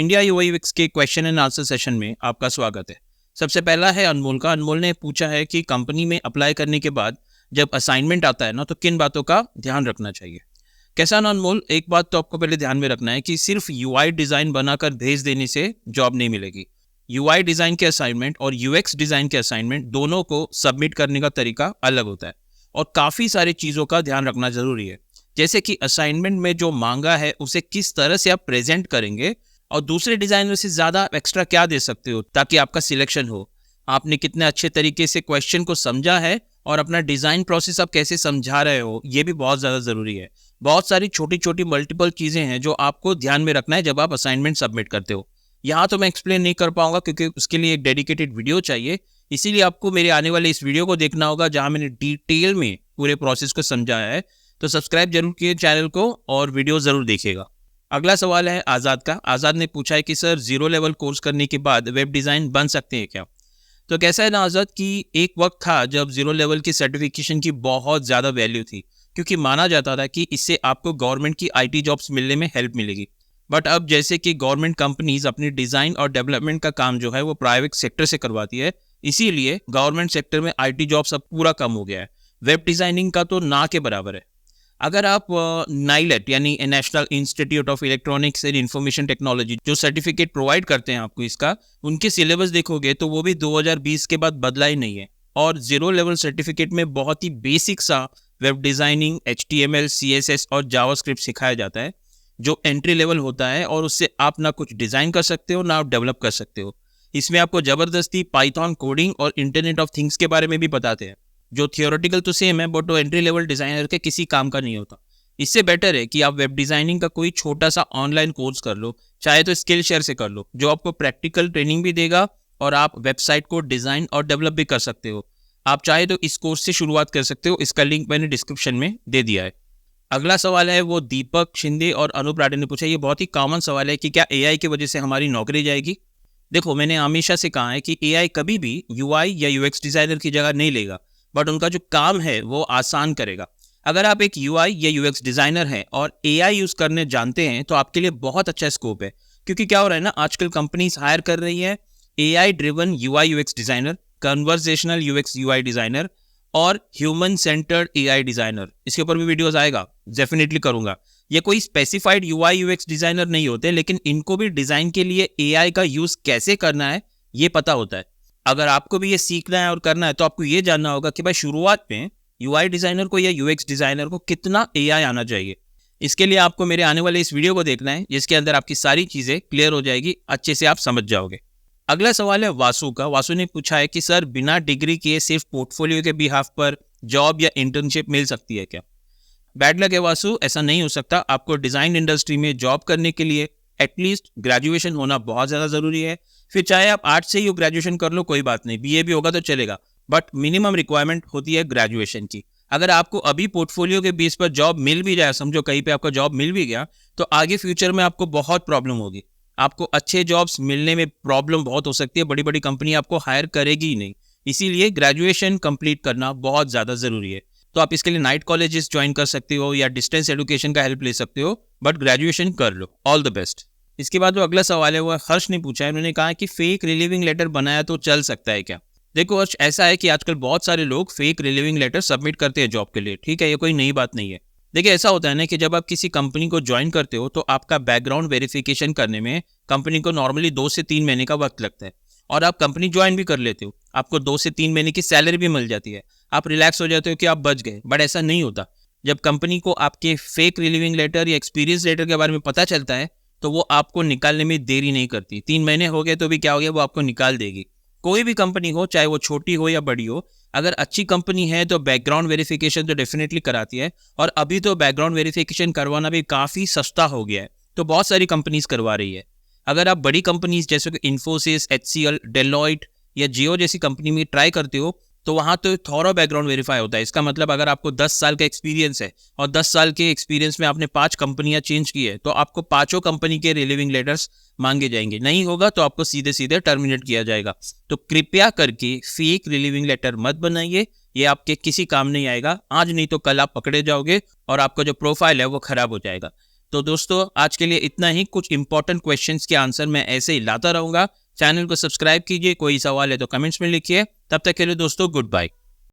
India UI UX के question and answer session में आपका स्वागत है। सबसे पहला है अनमोल का। अनमोल ने पूछा है कि कंपनी में अप्लाई करने के बाद जब असाइनमेंट आता है ना, तो किन बातों का ध्यान रखना चाहिए। कैसा ना अनमोल, एक बात तो आपको पहले ध्यान में रखना है कि सिर्फ यूआई डिज़ाइन बनाकर भेज देने से जॉब नहीं मिलेगी। यूआई डिज़ाइन के असाइनमेंट और यूएक्स डिज़ाइन के असाइनमेंट दोनों को सबमिट करने का तरीका अलग होता है और काफ़ी सारी चीज़ों का ध्यान रखना ज़रूरी है। जैसे कि असाइनमेंट में जो मांगा है उसे किस तरह से आप प्रेजेंट करेंगे और दूसरे डिज़ाइनर से ज़्यादा एक्स्ट्रा क्या दे सकते हो ताकि आपका सिलेक्शन हो। आपने कितने अच्छे तरीके से क्वेश्चन को समझा है और अपना डिज़ाइन प्रोसेस आप कैसे समझा रहे हो, ये भी बहुत ज़्यादा ज़रूरी है। बहुत सारी छोटी छोटी मल्टीपल चीज़ें हैं जो आपको ध्यान में रखना है जब आप असाइनमेंट सबमिट करते हो। यहाँ तो मैं एक्सप्लेन नहीं कर पाऊंगा क्योंकि उसके लिए एक डेडिकेटेड वीडियो चाहिए, इसीलिए आपको मेरे आने वाले इस वीडियो को देखना होगा जहाँ मैंने डिटेल में पूरे प्रोसेस को समझाया है। तो सब्सक्राइब जरूर कीजिए चैनल को और वीडियो ज़रूर देखिएगा। अगला सवाल है आज़ाद का। आज़ाद ने पूछा है कि सर 0 लेवल कोर्स करने के बाद वेब डिज़ाइन बन सकते हैं क्या। तो कैसा है ना आज़ाद कि एक वक्त था जब 0 लेवल की सर्टिफिकेशन की बहुत ज़्यादा वैल्यू थी, क्योंकि माना जाता था कि इससे आपको गवर्नमेंट की आईटी जॉब्स मिलने में हेल्प मिलेगी। बट अब जैसे कि गवर्नमेंट कंपनीज अपनी डिज़ाइन और डेवलपमेंट का काम जो है वो प्राइवेट सेक्टर से करवाती है, इसीलिए गवर्नमेंट सेक्टर में आईटी जॉब्स अब पूरा कम हो गया है। वेब डिज़ाइनिंग का तो ना के बराबर है। अगर आप नाइलेट यानी national institute of electronics and information technology जो सर्टिफिकेट प्रोवाइड करते हैं आपको इसका, उनके सिलेबस देखोगे तो वो भी 2020 के बाद बदला ही नहीं है। और 0 लेवल सर्टिफिकेट में बहुत ही बेसिक सा वेब डिज़ाइनिंग, HTML, CSS और जावास्क्रिप्ट सिखाया जाता है, जो एंट्री लेवल होता है और उससे आप ना कुछ डिज़ाइन कर सकते हो ना आप डेवलप कर सकते हो। इसमें आपको ज़बरदस्ती पाइथन कोडिंग और इंटरनेट ऑफ थिंग्स के बारे में भी बताते हैं, जो थियोरेटिकल तो सेम है बट वो एंट्री लेवल डिज़ाइनर के किसी काम का नहीं होता। इससे बेटर है कि आप वेब डिज़ाइनिंग का कोई छोटा सा ऑनलाइन कोर्स कर लो, चाहे तो स्किल शेयर से कर लो, जो आपको प्रैक्टिकल ट्रेनिंग भी देगा और आप वेबसाइट को डिज़ाइन और डेवलप भी कर सकते हो। आप चाहे तो इस कोर्स से शुरुआत कर सकते हो, इसका लिंक मैंने डिस्क्रिप्शन में दे दिया है। अगला सवाल है वो दीपक शिंदे और अनूप राडे ने पूछा। ये बहुत ही कॉमन सवाल है कि क्या AI की वजह से हमारी नौकरी जाएगी। देखो, मैंने हमेशा से कहा है कि AI कभी भी UI या UX डिज़ाइनर की जगह नहीं लेगा, बट उनका जो काम है वो आसान करेगा। अगर आप एक UI या UX डिज़ाइनर हैं और AI यूज़ करने जानते हैं तो आपके लिए बहुत अच्छा स्कोप है, क्योंकि क्या हो रहा है ना, आजकल कंपनीज हायर कर रही है AI driven UI UX designer, conversational UX UI designer और ह्यूमन सेंटर्ड AI डिज़ाइनर। इसके ऊपर भी वीडियोस आएगा, डेफिनेटली करूँगा। ये कोई स्पेसिफाइड UI UX डिज़ाइनर नहीं होते, लेकिन इनको भी डिज़ाइन के लिए AI का यूज़ कैसे करना है ये पता होता है। अगर आपको भी ये सीखना है और करना है तो आपको ये जानना होगा कि भाई शुरुआत में UI डिज़ाइनर को या UX डिज़ाइनर को कितना AI आना चाहिए। इसके लिए आपको मेरे आने वाले इस वीडियो को देखना है, जिसके अंदर आपकी सारी चीज़ें क्लियर हो जाएगी, अच्छे से आप समझ जाओगे। अगला सवाल है वासु का। वासु ने पूछा है कि सर बिना डिग्री किए सिर्फ पोर्टफोलियो के बिहाफ पर जॉब या इंटर्नशिप मिल सकती है क्या। बैड लक है वासु, ऐसा नहीं हो सकता। आपको डिज़ाइन इंडस्ट्री में जॉब करने के लिए एटलीस्ट ग्रेजुएशन होना बहुत ज़्यादा ज़रूरी है। फिर चाहे आप आर्ट्स से ही ग्रेजुएशन कर लो, कोई बात नहीं, BA भी होगा तो चलेगा, बट मिनिमम रिक्वायरमेंट होती है ग्रेजुएशन की। अगर आपको अभी पोर्टफोलियो के बेस पर जॉब मिल भी जाए, समझो कहीं पे आपका जॉब मिल भी गया, तो आगे फ्यूचर में आपको बहुत प्रॉब्लम होगी। आपको अच्छे जॉब्स मिलने में प्रॉब्लम बहुत हो सकती है, बड़ी बड़ी कंपनी आपको हायर करेगी ही नहीं। इसीलिए ग्रेजुएशन कंप्लीट करना बहुत ज़्यादा ज़रूरी है। तो आप इसके लिए नाइट कॉलेजेस ज्वाइन कर सकते हो या डिस्टेंस एजुकेशन का हेल्प ले सकते हो, बट ग्रेजुएशन कर लो। All the best. इसके बाद जो अगला सवाल है वो हर्ष ने पूछा है। उन्होंने कहा कि फेक रिलीविंग लेटर बनाया तो चल सकता है क्या। देखो हर्ष, ऐसा है कि आजकल बहुत सारे लोग फेक रिलीविंग लेटर सबमिट करते हैं जॉब के लिए, ठीक है, ये कोई नई बात नहीं है। देखिए, ऐसा होता है ना कि जब आप किसी कंपनी को ज्वाइन करते हो तो आपका बैकग्राउंड वेरिफिकेशन करने में कंपनी को नॉर्मली 2 से 3 महीने का वक्त लगता है, और आप कंपनी ज्वाइन भी कर लेते हो, आपको 2 से 3 महीने की सैलरी भी मिल जाती है, आप रिलैक्स हो जाते हो कि आप बच गए। बट ऐसा नहीं होता। जब कंपनी को आपके फेक रिलीविंग लेटर या एक्सपीरियंस लेटर के बारे में पता चलता है तो वो आपको निकालने में देरी नहीं करती। 3 महीने हो गए तो भी क्या हो गया, वो आपको निकाल देगी। कोई भी कंपनी हो, चाहे वो छोटी हो या बड़ी हो, अगर अच्छी कंपनी है तो बैकग्राउंड वेरिफिकेशन तो डेफिनेटली कराती है, और अभी तो बैकग्राउंड वेरिफिकेशन करवाना भी काफ़ी सस्ता हो गया है, तो बहुत सारी कंपनीज करवा रही है। अगर आप बड़ी कंपनीज जैसे कि इन्फोसिस, HCL, डेलॉयट या जियो जैसी कंपनी में ट्राई करते हो तो वहाँ तो थॉरो बैकग्राउंड वेरीफाई होता है। इसका मतलब अगर आपको 10 साल का एक्सपीरियंस है और 10 साल के एक्सपीरियंस में आपने 5 कंपनियां चेंज की है, तो आपको 5 कंपनी के रिलीविंग लेटर्स मांगे जाएंगे। नहीं होगा तो आपको सीधे सीधे टर्मिनेट किया जाएगा। तो कृपया करके फेक रिलीविंग लेटर मत बनाइए, ये आपके किसी काम नहीं आएगा। आज नहीं तो कल आप पकड़े जाओगे और आपका जो प्रोफाइल है वो खराब हो जाएगा। तो दोस्तों आज के लिए इतना ही। कुछ इंपॉर्टेंट क्वेश्चंस के आंसर मैं ऐसे ही लाता रहूंगा। चैनल को सब्सक्राइब कीजिए, कोई सवाल है तो कमेंट्स में लिखिए। तब तक के लिए दोस्तों गुड बाय।